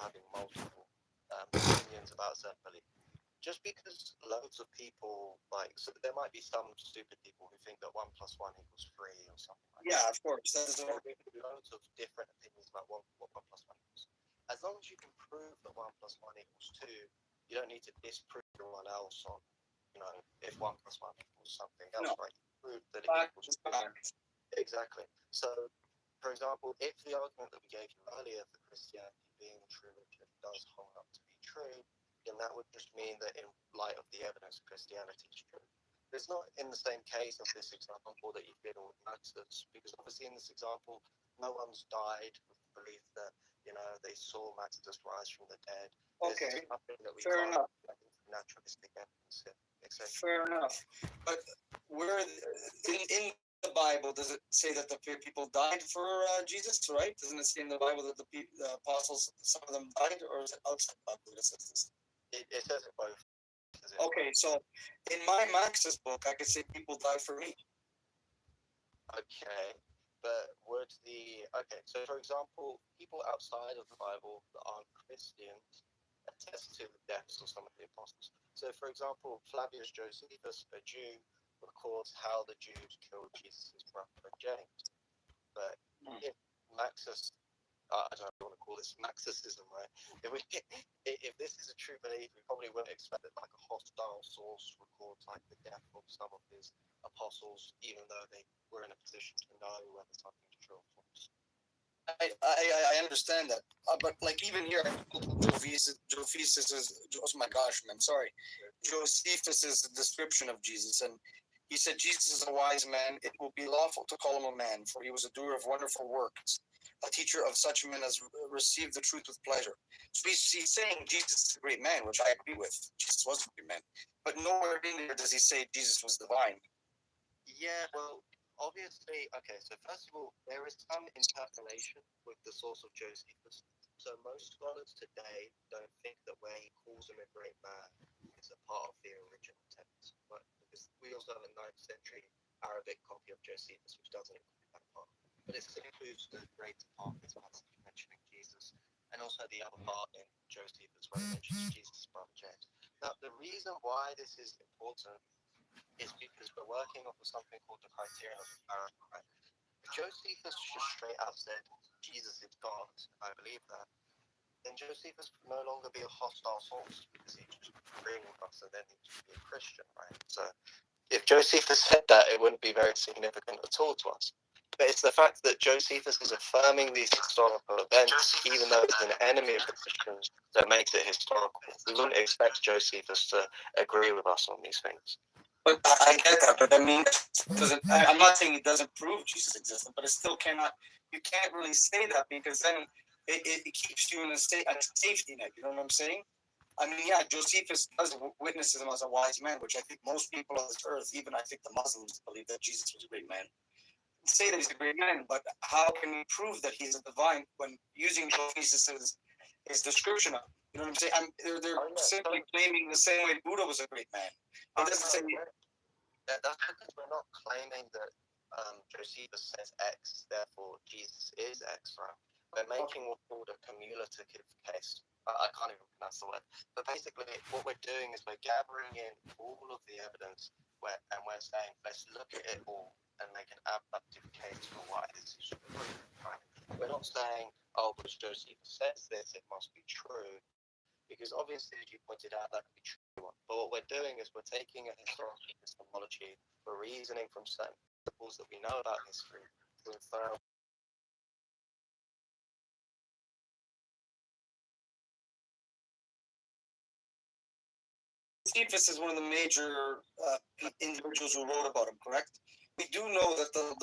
having multiple opinions about certain belief. Just because loads of people, like, so there might be some stupid people who think that 1 + 1 = 3 or something like Yeah, that. of course. That is So there can be loads of different opinions about what 1 + 1 equals. As long as you can prove that 1 + 1 = 2, you don't need to disprove everyone else on, if 1 + 1 = something else, No. right? You prove that it fact equals is 2. fact. Exactly. So, for example, if the argument that we gave you earlier for Christianity being true religion does hold up to be true, then that would just mean that in light of the evidence, Christianity is true. It's not in the same case of this example that you've given with Maxus, because obviously in this example, no one's died with the belief that, they saw Maxus rise from the dead. Okay, There's nothing that we fair can't enough. naturalistic evidence, etc. Fair enough. But where in the Bible does it say that the people died for Jesus? Right? Doesn't it say in the Bible that the apostles, some of them died, or is it outside the Bible that it says this? It says it both. Okay, so in my Max's book, I could say people died for me. Okay, but so for example, people outside of the Bible that aren't Christians attest to the deaths of some of the apostles. So for example, Flavius Josephus, a Jew, records how the Jews killed Jesus' brother James. But if Maxus, I don't know what you want to call this, Maxisism, right? If this is a true belief, we probably wouldn't expect that like a hostile source records like the death of some of his apostles, even though they were in a position to know whether something's true or false. I understand that, but like even here, Josephus is, oh my gosh, man, sorry, Josephus's description of Jesus, and he said Jesus is a wise man. It will be lawful to call him a man, for he was a doer of wonderful works, a teacher of such men as receive the truth with pleasure. So he's saying Jesus is a great man, which I agree with. Jesus was a great man, but nowhere in there does he say Jesus was divine. Yeah, well, obviously, okay, so first of all, there is some interpolation with the source of Josephus. So most scholars today don't think that where he calls him a great man is a part of the original text. But because we also have a 9th century Arabic copy of Josephus, which doesn't include that part. But it still includes the greater part of his passage mentioning Jesus, and also the other part in Josephus where he mentions Jesus' brother James. Now, the reason why this is important is because we're working off of something called the criterion of comparison, right? If Josephus just straight out said Jesus is God, I believe that, then Josephus would no longer be a hostile source because he's just agreeing with us and then he would be a Christian, right? So if Josephus said that, it wouldn't be very significant at all to us. But it's the fact that Josephus is affirming these historical events, even though he's an enemy of the Christians, that makes it historical. We wouldn't expect Josephus to agree with us on these things. But I get that, but I mean, I'm not saying it doesn't prove Jesus existed, but it still cannot. You can't really say that because then it keeps you in a safety net. You know what I'm saying? I mean, yeah, Josephus does witnesses him as a wise man, which I think most people on this earth, even I think the Muslims, believe that Jesus was a great man. Say that he's a great man, but how can we prove that he's a divine when using Josephus' his description of him? You know what I'm saying? They're simply claiming the same way Buddha was a great man. It doesn't say. That's because we're not claiming that Josephus says X, therefore Jesus is X, right? We're making what's called a cumulative case. I can't even pronounce the word. But basically, what we're doing is we're gathering in all of the evidence and we're saying, let's look at it all and make an abductive case for why this is true, right? We're not saying, oh, because Josephus says this, it must be true. Because obviously, as you pointed out, that could be true. But what we're doing is we're taking a historical epistemology, we're reasoning from certain principles that we know about history to infer. Josephus is one of the major individuals who wrote about him, correct? We do know that the